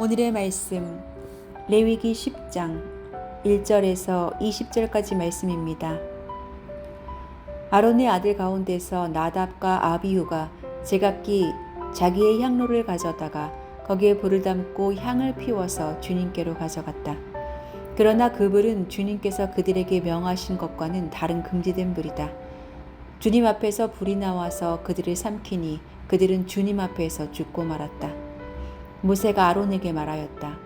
오늘의 말씀 레위기 10장 1절에서 20절까지 말씀입니다. 아론의 아들 가운데서 나답과 아비후가 제각기 자기의 향로를 가져다가 거기에 불을 담고 향을 피워서 주님께로 가져갔다. 그러나 그 불은 주님께서 그들에게 명하신 것과는 다른 금지된 불이다. 주님 앞에서 불이 나와서 그들을 삼키니 그들은 주님 앞에서 죽고 말았다. 모세가 아론에게 말하였다.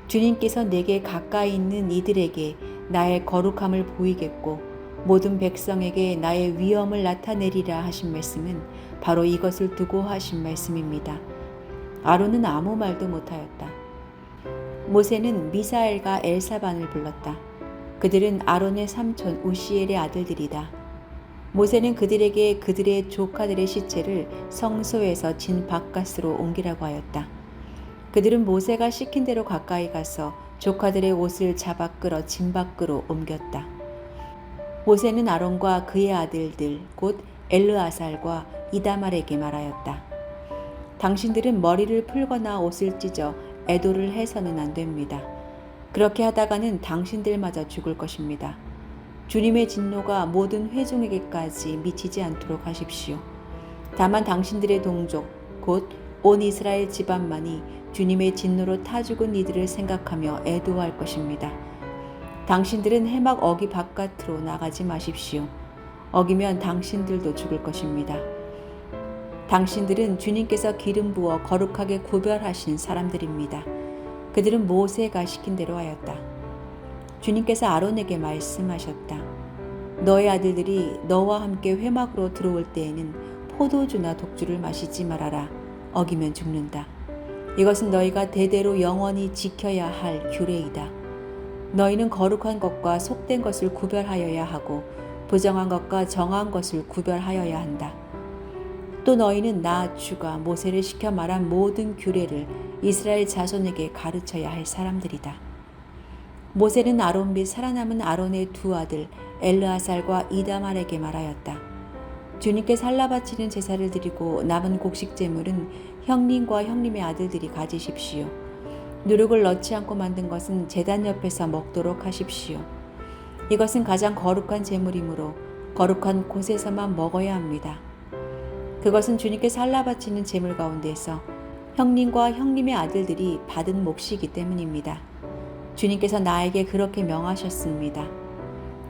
주님께서 내게 가까이 있는 이들에게 나의 거룩함을 보이겠고 모든 백성에게 나의 위엄을 나타내리라 하신 말씀은 바로 이것을 두고 하신 말씀입니다. 아론은 아무 말도 못하였다. 모세는 미사엘과 엘사반을 불렀다. 그들은 아론의 삼촌 우시엘의 아들들이다. 모세는 그들에게 그들의 조카들의 시체를 성소에서 진 바깥으로 옮기라고 하였다. 그들은 모세가 시킨 대로 가까이 가서 조카들의 옷을 잡아 끌어 진 밖으로 옮겼다. 모세는 아론과 그의 아들들 곧 엘르아살과 이다말에게 말하였다. 당신들은 머리를 풀거나 옷을 찢어 애도를 해서는 안 됩니다. 그렇게 하다가는 당신들마저 죽을 것입니다. 주님의 진노가 모든 회중에게까지 미치지 않도록 하십시오. 다만 당신들의 동족 곧 온 이스라엘 집안만이 주님의 진노로 타 죽은 이들을 생각하며 애도할 것입니다. 당신들은 해막 어기 바깥으로 나가지 마십시오. 어기면 당신들도 죽을 것입니다. 당신들은 주님께서 기름 부어 거룩하게 구별하신 사람들입니다. 그들은 모세가 시킨 대로 하였다. 주님께서 아론에게 말씀하셨다. 너의 아들들이 너와 함께 회막으로 들어올 때에는 포도주나 독주를 마시지 말아라. 어기면 죽는다. 이것은 너희가 대대로 영원히 지켜야 할 규례이다. 너희는 거룩한 것과 속된 것을 구별하여야 하고 부정한 것과 정한 것을 구별하여야 한다. 또 너희는 나 주가 모세를 시켜 말한 모든 규례를 이스라엘 자손에게 가르쳐야 할 사람들이다. 모세는 아론 및 살아남은 아론의 두 아들 엘르아살과 이다말에게 말하였다. 주님께 살라 바치는 제사를 드리고 남은 곡식 제물은 형님과 형님의 아들들이 가지십시오. 누룩을 넣지 않고 만든 것은 제단 옆에서 먹도록 하십시오. 이것은 가장 거룩한 제물이므로 거룩한 곳에서만 먹어야 합니다. 그것은 주님께 살라 바치는 제물 가운데서 형님과 형님의 아들들이 받은 몫이기 때문입니다. 주님께서 나에게 그렇게 명하셨습니다.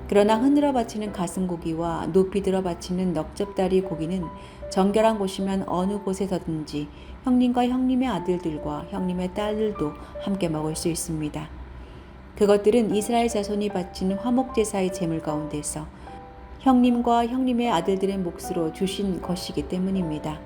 그러나 흔들어 바치는 가슴고기와 높이 들어 바치는 넉적다리 고기는 정결한 곳이면 어느 곳에서든지 형님과 형님의 아들들과 형님의 딸들도 함께 먹을 수 있습니다. 그것들은 이스라엘 자손이 바치는 화목제사의 제물 가운데서 형님과 형님의 아들들의 몫으로 주신 것이기 때문입니다.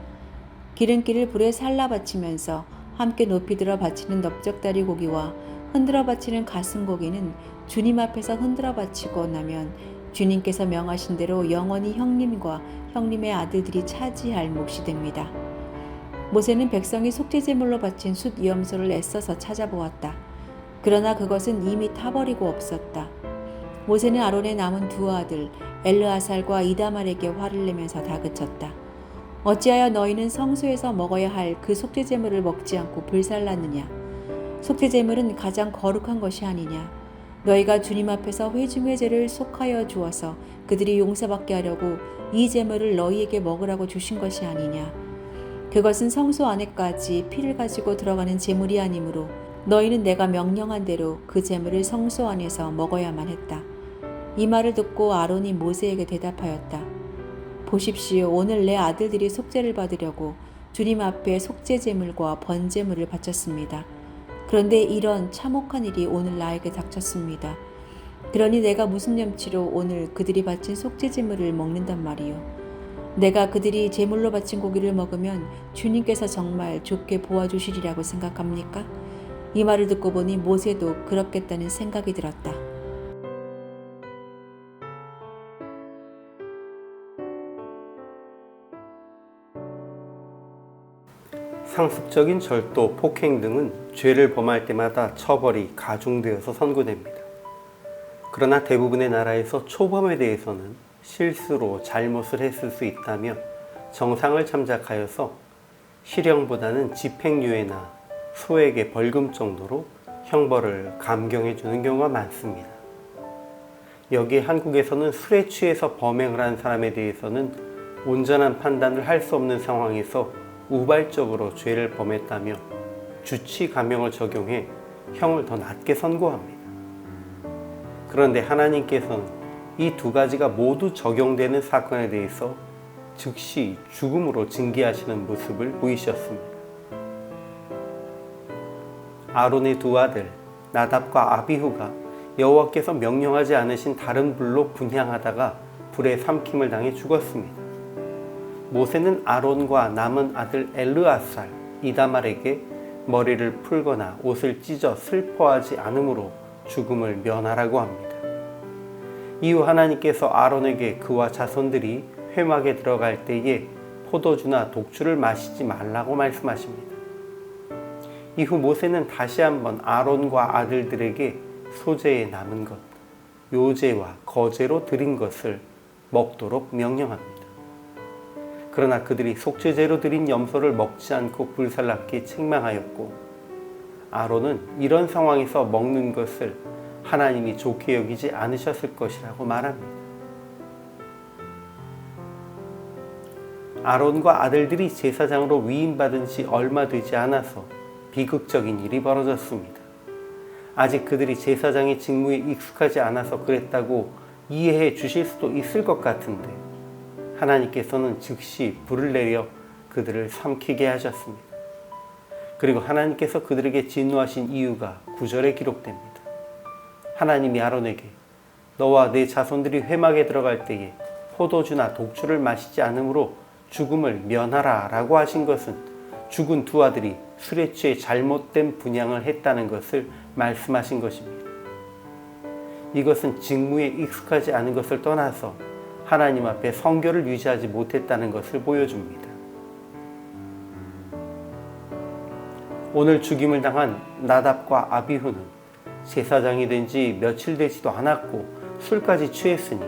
기름기를 불에 살라 바치면서 함께 높이 들어 바치는 넉적다리 고기와 흔들어 바치는 가슴 고기는 주님 앞에서 흔들어 바치고 나면 주님께서 명하신 대로 영원히 형님과 형님의 아들들이 차지할 몫이 됩니다. 모세는 백성이 속죄제물로 바친 숫 염소를 애써서 찾아보았다. 그러나 그것은 이미 타버리고 없었다. 모세는 아론의 남은 두 아들 엘르아살과 이다말에게 화를 내면서 다그쳤다. 어찌하여 너희는 성소에서 먹어야 할 그 속죄제물을 먹지 않고 불살랐느냐? 속죄제물은 가장 거룩한 것이 아니냐? 너희가 주님 앞에서 회중의 죄를 속하여 주어서 그들이 용서받게 하려고 이 제물을 너희에게 먹으라고 주신 것이 아니냐? 그것은 성소 안에까지 피를 가지고 들어가는 제물이 아니므로 너희는 내가 명령한 대로 그 제물을 성소 안에서 먹어야만 했다. 이 말을 듣고 아론이 모세에게 대답하였다. 보십시오. 오늘 내 아들들이 속죄를 받으려고 주님 앞에 속죄제물과 번제물을 바쳤습니다. 그런데 이런 참혹한 일이 오늘 나에게 닥쳤습니다. 그러니 내가 무슨 염치로 오늘 그들이 바친 속죄제물을 먹는단 말이요. 내가 그들이 제물로 바친 고기를 먹으면 주님께서 정말 좋게 보아주시리라고 생각합니까? 이 말을 듣고 보니 모세도 그렇겠다는 생각이 들었다. 상습적인 절도, 폭행 등은 죄를 범할 때마다 처벌이 가중되어서 선고됩니다. 그러나 대부분의 나라에서 초범에 대해서는 실수로 잘못을 했을 수 있다며 정상을 참작하여서 실형보다는 집행유예나 소에게 벌금 정도로 형벌을 감경해 주는 경우가 많습니다. 여기에 한국에서는 술에 취해서 범행을 한 사람에 대해서는 온전한 판단을 할 수 없는 상황에서 우발적으로 죄를 범했다며 주치 감형을 적용해 형을 더 낮게 선고합니다. 그런데 하나님께서는 이 두 가지가 모두 적용되는 사건에 대해서 즉시 죽음으로 징계하시는 모습을 보이셨습니다. 아론의 두 아들 나답과 아비후가 여호와께서 명령하지 않으신 다른 불로 분향하다가 불에 삼킴을 당해 죽었습니다. 모세는 아론과 남은 아들 엘르아살, 이다말에게 머리를 풀거나 옷을 찢어 슬퍼하지 않으므로 죽음을 면하라고 합니다. 이후 하나님께서 아론에게 그와 자손들이 회막에 들어갈 때에 포도주나 독주를 마시지 말라고 말씀하십니다. 이후 모세는 다시 한번 아론과 아들들에게 소제에 남은 것, 요제와 거제로 드린 것을 먹도록 명령합니다. 그러나 그들이 속죄제로 드린 염소를 먹지 않고 불살랐기에 책망하였고, 아론은 이런 상황에서 먹는 것을 하나님이 좋게 여기지 않으셨을 것이라고 말합니다. 아론과 아들들이 제사장으로 위임받은 지 얼마 되지 않아서 비극적인 일이 벌어졌습니다. 아직 그들이 제사장의 직무에 익숙하지 않아서 그랬다고 이해해 주실 수도 있을 것 같은데, 하나님께서는 즉시 불을 내려 그들을 삼키게 하셨습니다. 그리고 하나님께서 그들에게 진노하신 이유가 9절에 기록됩니다. 하나님이 아론에게 너와 내 자손들이 회막에 들어갈 때에 포도주나 독주를 마시지 않으므로 죽음을 면하라 라고 하신 것은 죽은 두 아들이 술에 취해 잘못된 분향을 했다는 것을 말씀하신 것입니다. 이것은 직무에 익숙하지 않은 것을 떠나서 하나님 앞에 성결을 유지하지 못했다는 것을 보여줍니다. 오늘 죽임을 당한 나답과 아비후는 제사장이 된 지 며칠 되지도 않았고 술까지 취했으니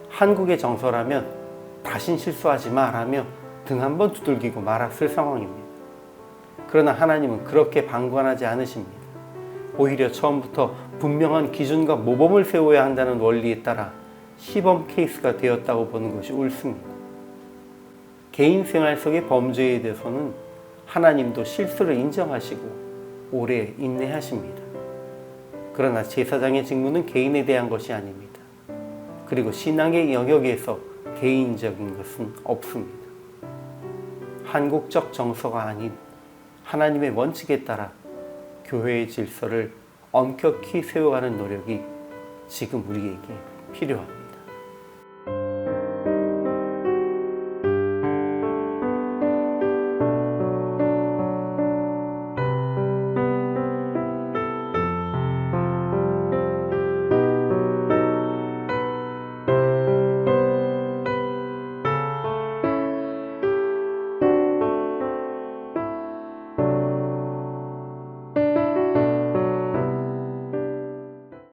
한국의 정서라면 다신 실수하지 마라며 등 한번 두들기고 말았을 상황입니다. 그러나 하나님은 그렇게 방관하지 않으십니다. 오히려 처음부터 분명한 기준과 모범을 세워야 한다는 원리에 따라 시범 케이스가 되었다고 보는 것이 옳습니다. 개인 생활 속의 범죄에 대해서는 하나님도 실수를 인정하시고 오래 인내하십니다. 그러나 제사장의 직무는 개인에 대한 것이 아닙니다. 그리고 신앙의 영역에서 개인적인 것은 없습니다. 한국적 정서가 아닌 하나님의 원칙에 따라 교회의 질서를 엄격히 세워가는 노력이 지금 우리에게 필요합니다.